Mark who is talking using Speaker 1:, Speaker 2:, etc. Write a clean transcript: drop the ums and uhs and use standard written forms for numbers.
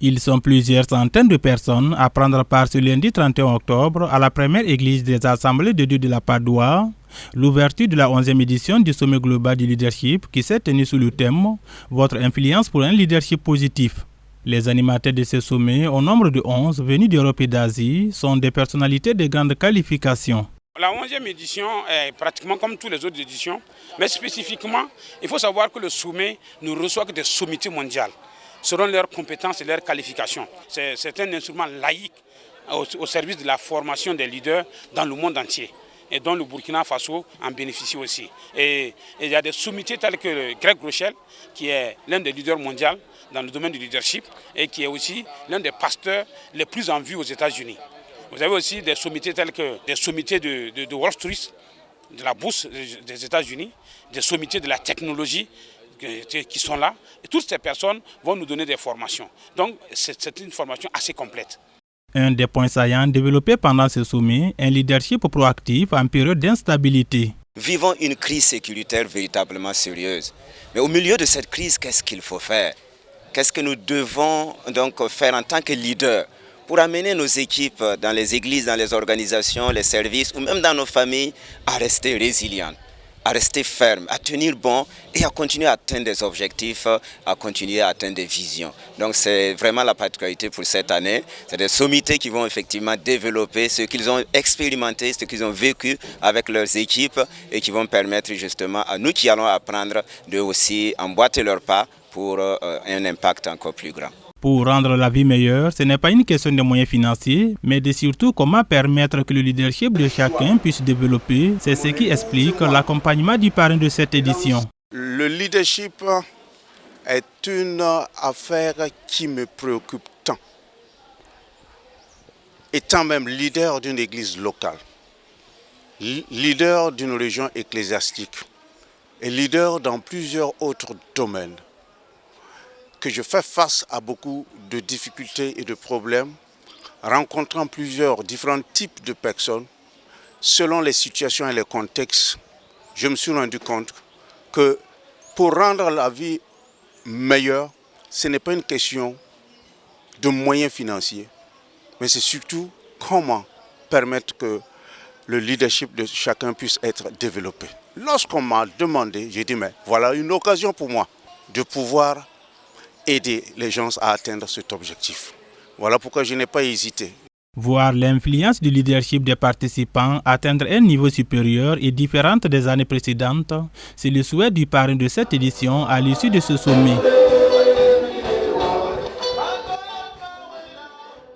Speaker 1: Ils sont plusieurs centaines de personnes à prendre part ce lundi 31 octobre à la première église des Assemblées de Dieu de la Padoue, l'ouverture de la 11e édition du sommet global du leadership qui s'est tenu sous le thème « Votre influence pour un leadership positif ». Les animateurs de ce sommet, au nombre de 11, venus d'Europe et d'Asie, sont des personnalités de grande qualification.
Speaker 2: La 11e édition est pratiquement comme toutes les autres éditions, mais spécifiquement, il faut savoir que le sommet ne reçoit que des sommités mondiales, selon leurs compétences et leurs qualifications. C'est un instrument laïque au service de la formation des leaders dans le monde entier, et dont le Burkina Faso en bénéficie aussi. Et il y a des sommités tels que Greg Rochelle, qui est l'un des leaders mondiaux dans le domaine du leadership, et qui est aussi l'un des pasteurs les plus en vue aux États-Unis. Vous avez aussi des sommités telles que des sommités de Wall Street, de la bourse des États-Unis, des sommités de la technologie qui sont là. Et toutes ces personnes vont nous donner des formations. Donc c'est une formation assez complète.
Speaker 1: Un des points saillants développés pendant ce sommet, un leadership proactif en période d'instabilité.
Speaker 3: Vivons une crise sécuritaire véritablement sérieuse. Mais au milieu de cette crise, qu'est-ce qu'il faut faire? Qu'est-ce que nous devons donc faire en tant que leader pour amener nos équipes dans les églises, dans les organisations, les services ou même dans nos familles à rester résilientes, à rester fermes, à tenir bon et à continuer à atteindre des objectifs, à continuer à atteindre des visions. Donc c'est vraiment la particularité pour cette année. C'est des sommités qui vont effectivement développer ce qu'ils ont expérimenté, ce qu'ils ont vécu avec leurs équipes et qui vont permettre justement à nous qui allons apprendre de aussi emboîter leur pas pour un impact encore plus grand.
Speaker 1: Pour rendre la vie meilleure, ce n'est pas une question de moyens financiers, mais de surtout comment permettre que le leadership de chacun puisse développer. C'est ce qui explique l'accompagnement du parrain de cette édition.
Speaker 4: Le leadership est une affaire qui me préoccupe tant. Étant même leader d'une église locale, leader d'une région ecclésiastique et leader dans plusieurs autres domaines, que je fais face à beaucoup de difficultés et de problèmes, rencontrant différents types de personnes, selon les situations et les contextes, je me suis rendu compte que pour rendre la vie meilleure, ce n'est pas une question de moyens financiers, mais c'est surtout comment permettre que le leadership de chacun puisse être développé. Lorsqu'on m'a demandé, j'ai dit, mais voilà une occasion pour moi de pouvoir aider les gens à atteindre cet objectif. Voilà pourquoi je n'ai pas hésité.
Speaker 1: Voir l'influence du leadership des participants atteindre un niveau supérieur et différente des années précédentes, c'est le souhait du parrain de cette édition à l'issue de ce sommet.